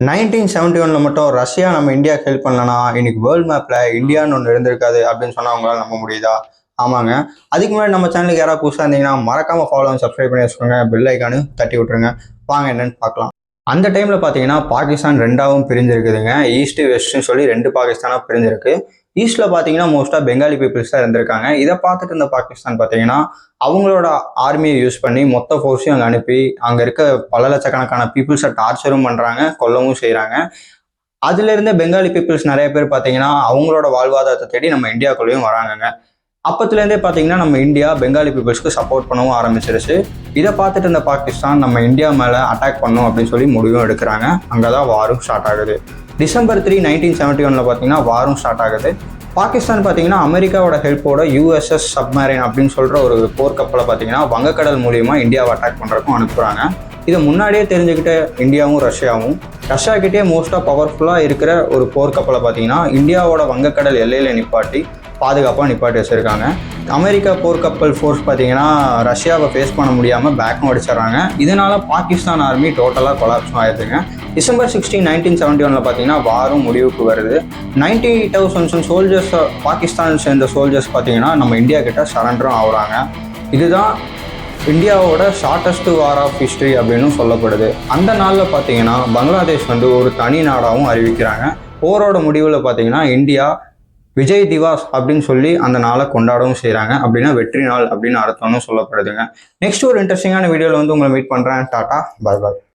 1971 மட்டும் ரஷ்யா நம்ம இந்தியாவுக்கு ஹெல்ப் பண்ணலனா இன்னைக்கு வேர்ல்டு மேப்ல இந்தியான்னு ஒன்று இருந்திருக்காது அப்படின்னு சொன்னா அவங்களால நம்ப முடியுதா? ஆமாங்க. அதுக்கு முன்னாடி நம்ம சேனலுக்கு யாராவது புதுசாக இருந்தீங்கன்னா மறக்காம ஃபாலோ சப்ஸ்கிரைப் பண்ணி வச்சுக்கோங்க, பெல் ஐக்கானு தட்டி விட்டுருங்க. வாங்க என்னன்னு பார்க்கலாம். அந்த டைம்ல பாத்தீங்கன்னா பாகிஸ்தான் ரெண்டாவும் பிரிஞ்சிருக்குதுங்க. ஈஸ்ட் வெஸ்ட்னு சொல்லி ரெண்டு பாகிஸ்தானா பிரிஞ்சிருக்கு. ஈஸ்ட்ல பாத்தீங்கன்னா மோஸ்டா பெங்காலி பீப்புள்ஸ் தான் இருந்திருக்காங்க. இதை பார்த்துட்டு இருந்த பாகிஸ்தான் பாத்தீங்கன்னா அவங்களோட ஆர்மியை யூஸ் பண்ணி மொத்த ஃபோர்ஸையும் அங்கே அனுப்பி அங்க இருக்க பல லட்சக்கணக்கான பீப்புள்ஸை டார்ச்சரும் பண்றாங்க, கொல்லவும் செய்யறாங்க. அதுல இருந்த பெங்காலி பீப்புள்ஸ் நிறைய பேர் பாத்தீங்கன்னா அவங்களோட வாழ்வாதாரத்தை தேடி நம்ம இந்தியாக்குள்ளேயும் வராங்க. அப்பத்துலேருந்தே பார்த்தீங்கன்னா நம்ம இந்தியா பெங்காலி பீப்புள்ஸ்க்கு சப்போர்ட் பண்ணவும் ஆரம்பிச்சிருச்சு. இதை பார்த்துட்டு இருந்த பாகிஸ்தான் நம்ம இந்தியா மேலே அட்டாக் பண்ணும் அப்படின்னு சொல்லி முடிவும் எடுக்கிறாங்க. அங்கே தான் வாரும் ஸ்டார்ட் ஆகுது. டிசம்பர் 3, 1971 பார்த்தீங்கன்னா வாரும் ஸ்டார்ட் ஆகுது. பாகிஸ்தான் பார்த்தீங்கன்னா அமெரிக்காவோட ஹெல்ப்போட USS சப்மரைன் அப்படின்னு சொல்கிற ஒரு போர்க்கப்பலை பார்த்தீங்கன்னா வங்கக்கடல் மூலியமாக இந்தியாவை அட்டாக் பண்ணுறதுக்கும் அனுப்புகிறாங்க. இதை முன்னாடியே தெரிஞ்சுக்கிட்ட இந்தியாவும் ரஷ்யா கிட்டே மோஸ்ட்டாக பவர்ஃபுல்லாக இருக்கிற ஒரு போர்க்கப்பலை பார்த்தீங்கன்னா இந்தியாவோட வங்கக்கடல் எல்லையில் நிப்பாட்டி பாதுகாப்பாக நிப்பாட்டி வச்சுருக்காங்க. அமெரிக்கா போர்க்கப்பல் ஃபோர்ஸ் பார்த்தீங்கன்னா ரஷ்யாவை ஃபேஸ் பண்ண முடியாமல் பேக்கும் அடிச்சிடறாங்க. இதனால் பாகிஸ்தான் ஆர்மி டோட்டலாக கொலாப்ஸும் ஆயிடுதுங்க. டிசம்பர் 16, 1971 பார்த்தீங்கன்னா வாரும் முடிவுக்கு வருது. 90,000 சோல்ஜர்ஸ் பாகிஸ்தான் சேர்ந்த சோல்ஜர்ஸ் பார்த்தீங்கன்னா நம்ம இந்தியா கிட்ட சரண்டரும் ஆகுறாங்க. இதுதான் இந்தியாவோட ஷார்ட்டஸ்ட் வார் ஆஃப் ஹிஸ்ட்ரி அப்படின்னு சொல்லப்படுது. அந்த நாளில் பார்த்தீங்கன்னா பங்களாதேஷ் ஒரு தனி நாடாகவும் அறிவிக்கிறாங்க. போரோட முடிவில் பார்த்தீங்கன்னா இந்தியா விஜய் திவாஸ் அப்படின்னு சொல்லி அந்த நாளை கொண்டாடவும் செய்கிறாங்க. அப்படின்னா வெற்றி நாள் அப்படின்னு அர்த்தம்னு சொல்லப்படுதுங்க. நெக்ஸ்ட் ஒரு இன்ட்ரெஸ்டிங்கான வீடியோவில் உங்களை மீட் பண்ணுறேன். டாடா, பாய் பாய்.